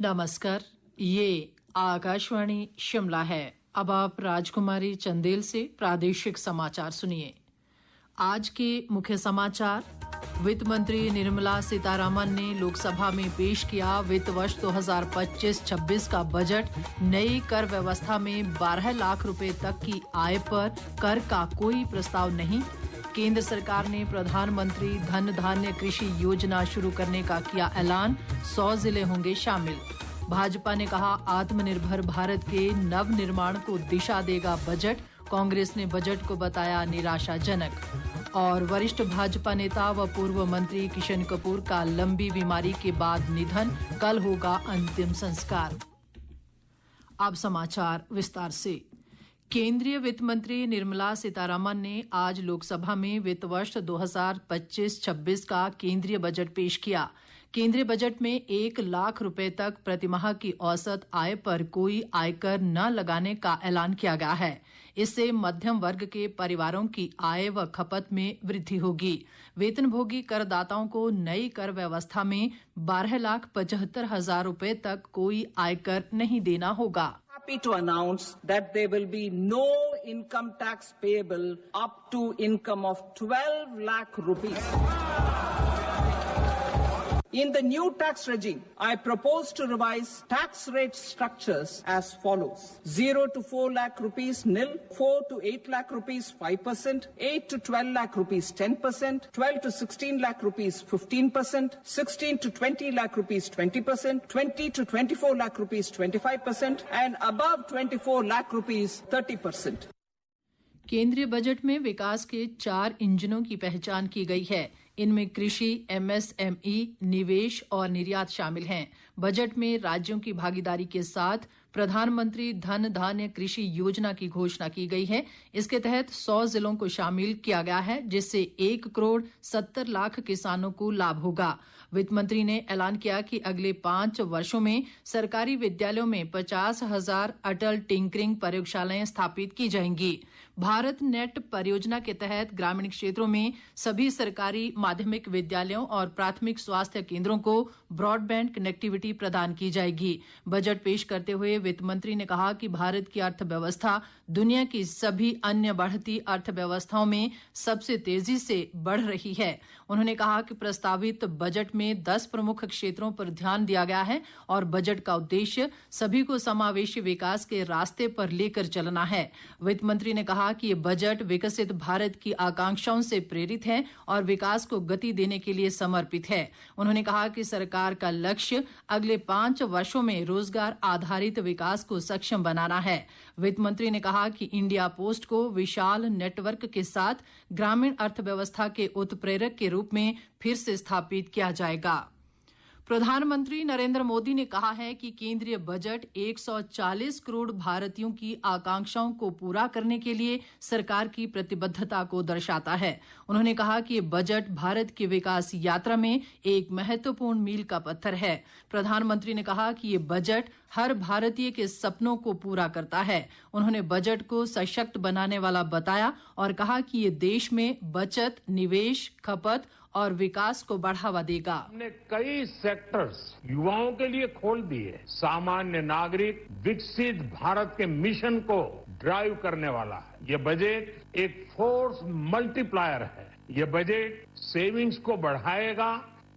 नमस्कार, ये आकाशवाणी शिमला है। अब आप राजकुमारी चंदेल से प्रादेशिक समाचार सुनिए। आज के मुख्य समाचार। वित्त मंत्री निर्मला सीतारमण ने लोकसभा में पेश किया वित्त वर्ष 2025-26 का बजट। नई कर व्यवस्था में 12 लाख रुपए तक की आय पर कर का कोई प्रस्ताव नहीं। केंद्र सरकार ने प्रधानमंत्री धन धान्य कृषि योजना शुरू करने का किया ऐलान। 100 जिले होंगे शामिल। भाजपा ने कहा आत्मनिर्भर भारत के नव निर्माण को दिशा देगा बजट। कांग्रेस ने बजट को बताया निराशाजनक। और वरिष्ठ भाजपा नेता व पूर्व मंत्री किशन कपूर का लंबी बीमारी के बाद निधन। कल होगा अंतिम संस्कार। अब समाचार विस्तार से। केंद्रीय वित्त मंत्री निर्मला सीतारमण ने आज लोकसभा में वित्त वर्ष 2025-26 का केंद्रीय बजट पेश किया। केंद्रीय बजट में 1 लाख रुपए तक प्रतिमाह की औसत आय पर कोई आयकर न लगाने का ऐलान किया गया है। इससे मध्यम वर्ग के परिवारों की आय व खपत में वृद्धि होगी। वेतनभोगी करदाताओं को नई कर व्यवस्था में 12,75,000 रुपए तक कोई आयकर नहीं देना होगा। Happy to announce that there will be no income tax payable up to income of 12 lakh rupees. In the new tax regime, I propose to revise tax rate structures as follows. 0 to 4 lakh rupees nil, 4 to 8 lakh rupees 5%, 8 to 12 lakh rupees 10%, 12 to 16 lakh rupees 15%, 16 to 20 lakh rupees 20%, 20 to 24 lakh rupees 25%, and above 24 lakh rupees 30%. केंद्रीय budget में विकास के 4 इंजनों की पहचान की गई है। इनमें कृषि, एमएसएमई, निवेश और निर्यात शामिल हैं। बजट में राज्यों की भागीदारी के साथ प्रधानमंत्री धन धान्य कृषि योजना की घोषणा की गई है। इसके तहत 100 जिलों को शामिल किया गया है, जिससे 1 करोड़ 70 लाख किसानों को लाभ होगा। वित्त मंत्री ने ऐलान किया कि अगले 5 वर्षों में सरकारी विद्यालयों में 50,000 अटल टिंकरिंग प्रयोगशालाएं स्थापित की जाएंगी। भारत नेट परियोजना के तहत ग्रामीण क्षेत्रों में सभी सरकारी माध्यमिक विद्यालयों और प्राथमिक स्वास्थ्य केंद्रों को ब्रॉडबैंड कनेक्टिविटी प्रदान की जाएगी। बजट पेश करते हुए वित्त मंत्री ने कहा कि भारत की अर्थव्यवस्था दुनिया की सभी अन्य बढ़ती अर्थव्यवस्थाओं में सबसे तेजी से बढ़ रही है। उन्होंने कहा कि प्रस्तावित बजट में 10 प्रमुख क्षेत्रों पर ध्यान दिया गया है और बजट का उद्देश्य सभी को समावेशी विकास के रास्ते पर लेकर चलना है। वित्त मंत्री ने कहा कि ये बजट विकसित भारत की आकांक्षाओं से प्रेरित है और विकास को गति देने के लिए समर्पित है। उन्होंने कहा कि सरकार का लक्ष्य अगले 5 वर्षों में रोजगार आधारित विकास को सक्षम बनाना है। वित्त मंत्री ने कहा कि इंडिया पोस्ट को विशाल नेटवर्क के साथ ग्रामीण अर्थव्यवस्था के उत्प्रेरक के रूप में फिर से स्थापित किया जाएगा। प्रधानमंत्री नरेंद्र मोदी ने कहा है कि केंद्रीय बजट 140 करोड़ भारतीयों की आकांक्षाओं को पूरा करने के लिए सरकार की प्रतिबद्धता को दर्शाता है। उन्होंने कहा कि ये बजट भारत की विकास यात्रा में एक महत्वपूर्ण मील का पत्थर है। प्रधानमंत्री ने कहा कि ये बजट हर भारतीय के सपनों को पूरा करता है। उन्होंने बजट को सशक्त बनाने वाला बताया और कहा कि ये देश में बचत, निवेश, खपत और विकास को बढ़ावा देगा। हमने कई सेक्टर्स युवाओं के लिए खोल दिए। सामान्य नागरिक विकसित भारत के मिशन को ड्राइव करने वाला है। ये बजट एक फोर्स मल्टीप्लायर है। ये बजट सेविंग्स को बढ़ाएगा,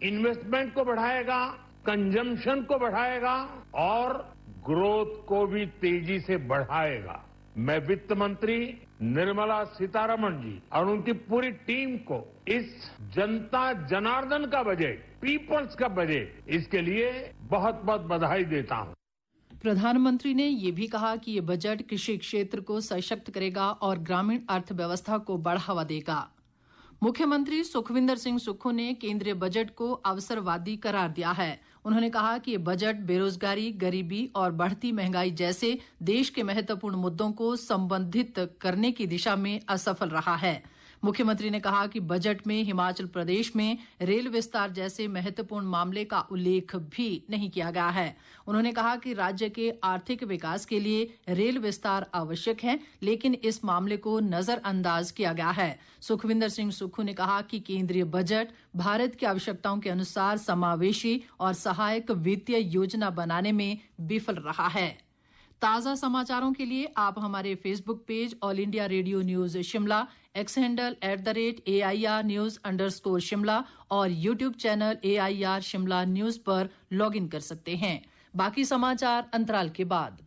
इन्वेस्टमेंट को बढ़ाएगा, कंजम्पशन को बढ़ाएगा और ग्रोथ को भी तेजी से बढ़ाएगा। मैं वित्त मंत्री निर्मला सीतारमण जी और उनकी पूरी टीम को इस जनता जनार्दन का बजट, पीपल्स का बजट, इसके लिए बहुत बहुत बधाई देता हूं। प्रधानमंत्री ने ये भी कहा कि ये बजट कृषि क्षेत्र को सशक्त करेगा और ग्रामीण अर्थव्यवस्था को बढ़ावा देगा। मुख्यमंत्री सुखविंदर सिंह सुक्खू ने केंद्रीय बजट को अवसरवादी करार दिया है। उन्होंने कहा कि ये बजट बेरोजगारी, गरीबी और बढ़ती महंगाई जैसे देश के महत्वपूर्ण मुद्दों को संबोधित करने की दिशा में असफल रहा है। मुख्यमंत्री ने कहा कि बजट में हिमाचल प्रदेश में रेल विस्तार जैसे महत्वपूर्ण मामले का उल्लेख भी नहीं किया गया है। उन्होंने कहा कि राज्य के आर्थिक विकास के लिए रेल विस्तार आवश्यक है, लेकिन इस मामले को नजरअंदाज किया गया है। सुखविंदर सिंह सुक्खू ने कहा कि केंद्रीय बजट भारत की आवश्यकताओं के अनुसार समावेशी और सहायक वित्तीय योजना बनाने में विफल रहा है। ताज़ा समाचारों के लिए आप हमारे Facebook page all India radio news Shimla, x handle @AIR News_Shimla और YouTube channel AIR Shimla news पर लॉगिन कर सकते हैं। बाकी समाचार अंतराल के बाद।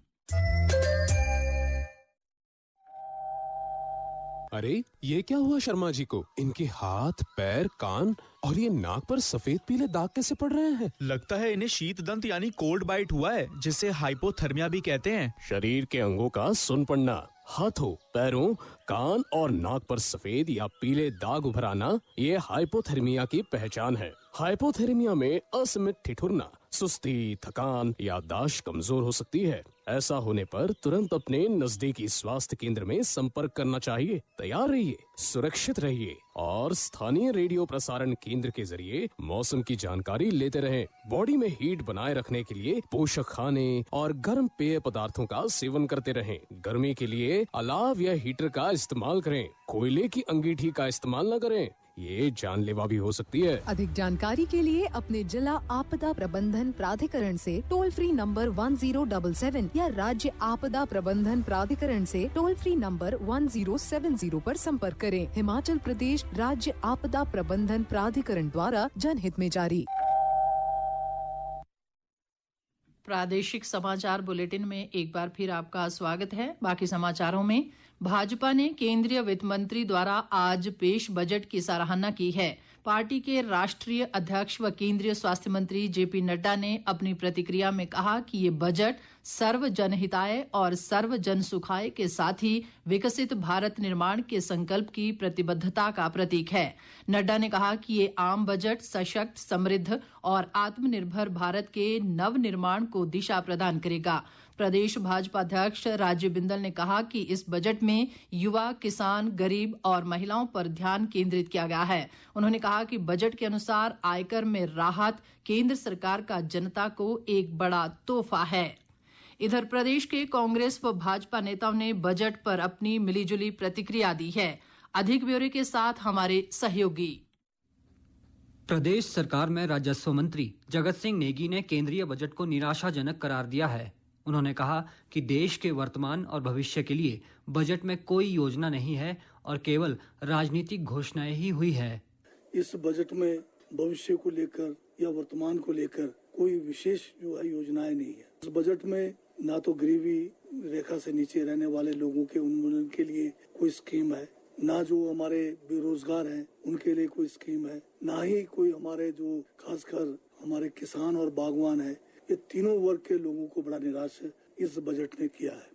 अरे ये क्या हुआ शर्मा जी को? इनके हाथ, पैर, कान और ये नाक पर सफेद पीले दाग कैसे पड़ रहे हैं? लगता है इन्हें शीत दंत यानी कोल्ड बाइट हुआ है, जिसे हाइपोथर्मिया भी कहते हैं। शरीर के अंगों का सुन पड़ना, हाथों, पैरों, कान और नाक पर सफेद या पीले दाग उभर आना, ये हाइपोथर्मिया की पहचान है। हाइपोथर्मिया में असीमित ठिठुरना, सुस्ती, थकान, याददाश्त कमजोर हो सकती है। ऐसा होने पर तुरंत अपने नजदीकी स्वास्थ्य केंद्र में संपर्क करना चाहिए। तैयार रहिए, सुरक्षित रहिए और स्थानीय रेडियो प्रसारण केंद्र के जरिए मौसम की जानकारी लेते रहें। बॉडी में हीट बनाए रखने के लिए पोषक खाने और गर्म पेय पदार्थों का सेवन करते रहें। गर्मी के लिए अलाव या हीटर का इस्तेमाल करें। कोयले की अंगीठी का इस्तेमाल न करें, ये जानलेवा भी हो सकती है। अधिक जानकारी के लिए अपने जिला आपदा प्रबंधन प्राधिकरण से टोल फ्री नंबर 1077 या राज्य आपदा प्रबंधन प्राधिकरण से टोल फ्री नंबर 1070 पर संपर्क करें। हिमाचल प्रदेश राज्य आपदा प्रबंधन प्राधिकरण द्वारा जनहित में जारी। प्रादेशिक समाचार बुलेटिन में एक बार फिर आपका स्वागत है। बाकी समाचारों में भाजपा ने केंद्रीय वित्त मंत्री द्वारा आज पेश बजट की सराहना की है। पार्टी के राष्ट्रीय अध्यक्ष व केंद्रीय स्वास्थ्य मंत्री JP नड्डा ने अपनी प्रतिक्रिया में कहा कि ये बजट सर्व जनहिताय और सर्व जन सुखाय के साथ ही विकसित भारत निर्माण के संकल्प की प्रतिबद्धता का प्रतीक है। नड्डा ने कहा कि ये आम बजट सशक्त, समृद्ध और आत्मनिर्भर भारत के नव निर्माण को दिशा प्रदान करेगा। प्रदेश भाजपा अध्यक्ष राजीव बिंदल ने कहा कि इस बजट में युवा, किसान, गरीब और महिलाओं पर ध्यान केंद्रित किया गया है। उन्होंने कहा कि बजट के अनुसार आयकर में राहत केंद्र सरकार का जनता को एक बड़ा तोहफा है। इधर प्रदेश के कांग्रेस व भाजपा नेताओं ने बजट पर अपनी मिलीजुली प्रतिक्रिया दी है। अधिक ब्यौरे के साथ हमारे सहयोगी। प्रदेश सरकार में राजस्व मंत्री जगत सिंह नेगी ने केंद्रीय बजट को निराशाजनक करार दिया है। उन्होंने कहा कि देश के वर्तमान और भविष्य के लिए बजट में कोई योजना नहीं है और केवल राजनीतिक घोषणाएं ही हुई है। इस बजट में भविष्य को लेकर या वर्तमान को लेकर कोई विशेष जो है योजनाएं नहीं है। इस बजट में ना तो गरीबी रेखा से नीचे रहने वाले लोगों के उन्मूलन के लिए कोई स्कीम है, ना जो हमारे बेरोजगार हैं उनके लिए कोई स्कीम है, ना ही कोई हमारे जो खासकर हमारे किसान और बागवान है, ये तीनों वर्ग के लोगों को बड़ा निराश इस बजट ने किया है।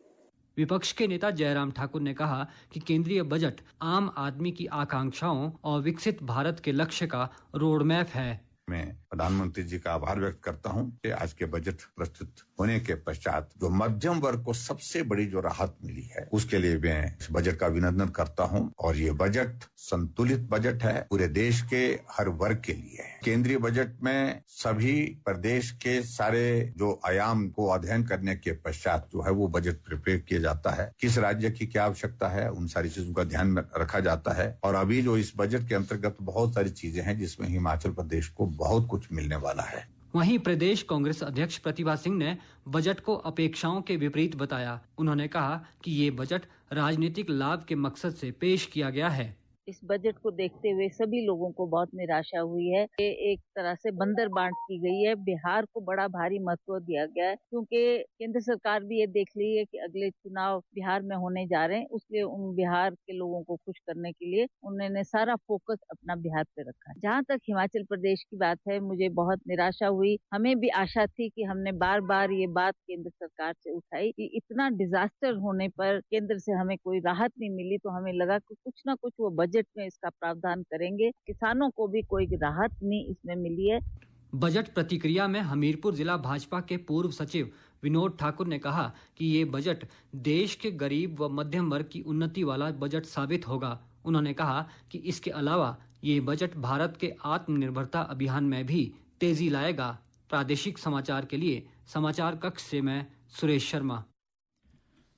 विपक्ष के नेता जयराम ठाकुर ने कहा कि केंद्रीय बजट आम आदमी की आकांक्षाओं और विकसित भारत के लक्ष्य का रोड मैप है। मैं प्रधानमंत्री जी का आभार व्यक्त करता हूं कि आज के बजट प्रस्तुत होने के पश्चात जो मध्यम वर्ग को सबसे बड़ी जो राहत मिली है उसके लिए मैं इस बजट का अभिनंदन करता हूं। और ये बजट संतुलित बजट है, पूरे देश के हर वर्ग के लिए है। केंद्रीय बजट में सभी प्रदेश के सारे जो आयाम को अध्ययन करने के पश्चात जो है वो बजट प्रिपेयर किया जाता है। किस राज्य की क्या आवश्यकता है उन सारी चीजों का ध्यान रखा जाता है। और अभी जो इस बजट के अंतर्गत बहुत सारी चीजें हैं जिसमें हिमाचल प्रदेश को बहुत कुछ मिलने वाला है। वहीं प्रदेश कांग्रेस अध्यक्ष प्रतिभा सिंह ने बजट को अपेक्षाओं के विपरीत बताया। उन्होंने कहा कि ये बजट राजनीतिक लाभ के मकसद से पेश किया गया है। इस बजट को देखते हुए सभी लोगों को बहुत निराशा हुई है। ये एक तरह से बंदर बांट की गई है। बिहार को बड़ा भारी महत्व दिया गया है क्योंकि केंद्र सरकार भी ये देख रही है कि अगले चुनाव बिहार में होने जा रहे हैं, इसलिए उन बिहार के लोगों को खुश करने के लिए उन्होंने सारा फोकस अपना बिहार पे रखा। जहाँ तक हिमाचल प्रदेश की बात है, मुझे बहुत निराशा हुई। हमें भी आशा थी कि हमने बार बार ये बात केंद्र सरकार से उठाई कि इतना डिजास्टर होने पर केंद्र से हमें कोई राहत नहीं मिली, तो हमें लगा कि कुछ ना कुछ वो बजट में इसका प्रावधान करेंगे। किसानों को भी कोई राहत नहीं इसमें मिली है। बजट प्रतिक्रिया में हमीरपुर जिला भाजपा के पूर्व सचिव विनोद ठाकुर ने कहा कि ये बजट देश के गरीब व मध्यम वर्ग की उन्नति वाला बजट साबित होगा। उन्होंने कहा कि इसके अलावा ये बजट भारत के आत्मनिर्भरता अभियान में भी तेजी लाएगा। प्रादेशिक समाचार के लिए समाचार कक्ष से मैं सुरेश शर्मा।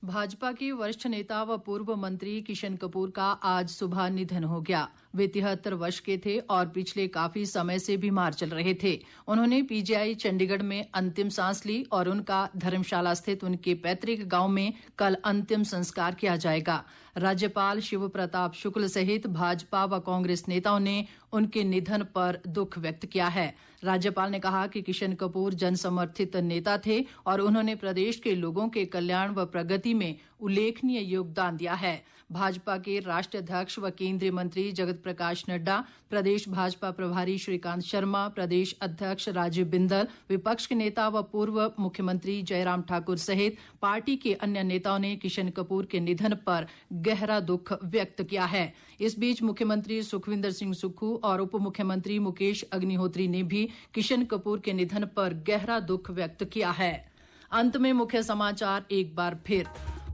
भाजपा के वरिष्ठ नेता व पूर्व मंत्री किशन कपूर का आज सुबह निधन हो गया। वे 73 वर्ष के थे और पिछले काफी समय से बीमार चल रहे थे। उन्होंने पीजीआई चंडीगढ़ में अंतिम सांस ली और उनका धर्मशाला स्थित उनके पैतृक गांव में कल अंतिम संस्कार किया जाएगा। राज्यपाल शिव प्रताप शुक्ल सहित भाजपा व कांग्रेस नेताओं ने उनके निधन पर दुख व्यक्त किया है। राज्यपाल ने कहा कि किशन कपूर जनसमर्थित नेता थे और उन्होंने प्रदेश के लोगों के कल्याण व प्रगति में उल्लेखनीय योगदान दिया है। भाजपा के राष्ट्रीय अध्यक्ष व केंद्रीय मंत्री जगत प्रकाश नड्डा, प्रदेश भाजपा प्रभारी श्रीकांत शर्मा, प्रदेश अध्यक्ष राजीव बिंदल, विपक्ष के नेता व पूर्व मुख्यमंत्री जयराम ठाकुर सहित पार्टी के अन्य नेताओं ने किशन कपूर के निधन पर गहरा दुख व्यक्त किया है। इस बीच मुख्यमंत्री सुखविंदर सिंह सुक्खू और उप मुख्यमंत्री मुकेश अग्निहोत्री ने भी किशन कपूर के निधन पर गहरा दुख व्यक्त किया है। अंत में मुख्य समाचार एक बार फिर।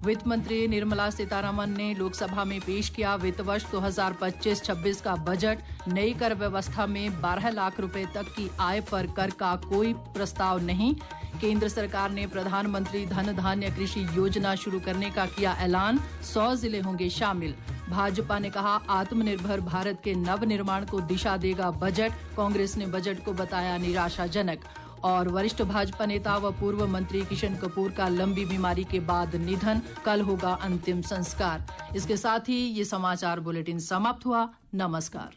वित्त मंत्री निर्मला सीतारमण ने लोकसभा में पेश किया वित्त वर्ष 2025-26 का बजट। नई कर व्यवस्था में 12 लाख रुपए तक की आय पर कर का कोई प्रस्ताव नहीं। केंद्र सरकार ने प्रधानमंत्री धन धान्य कृषि योजना शुरू करने का किया ऐलान। 100 जिले होंगे शामिल। भाजपा ने कहा आत्मनिर्भर भारत के नव निर्माण को दिशा देगा बजट। कांग्रेस ने बजट को बताया निराशाजनक। और वरिष्ठ भाजपा नेता व पूर्व मंत्री किशन कपूर का लंबी बीमारी के बाद निधन, कल होगा अंतिम संस्कार। इसके साथ ही ये समाचार बुलेटिन समाप्त हुआ। नमस्कार।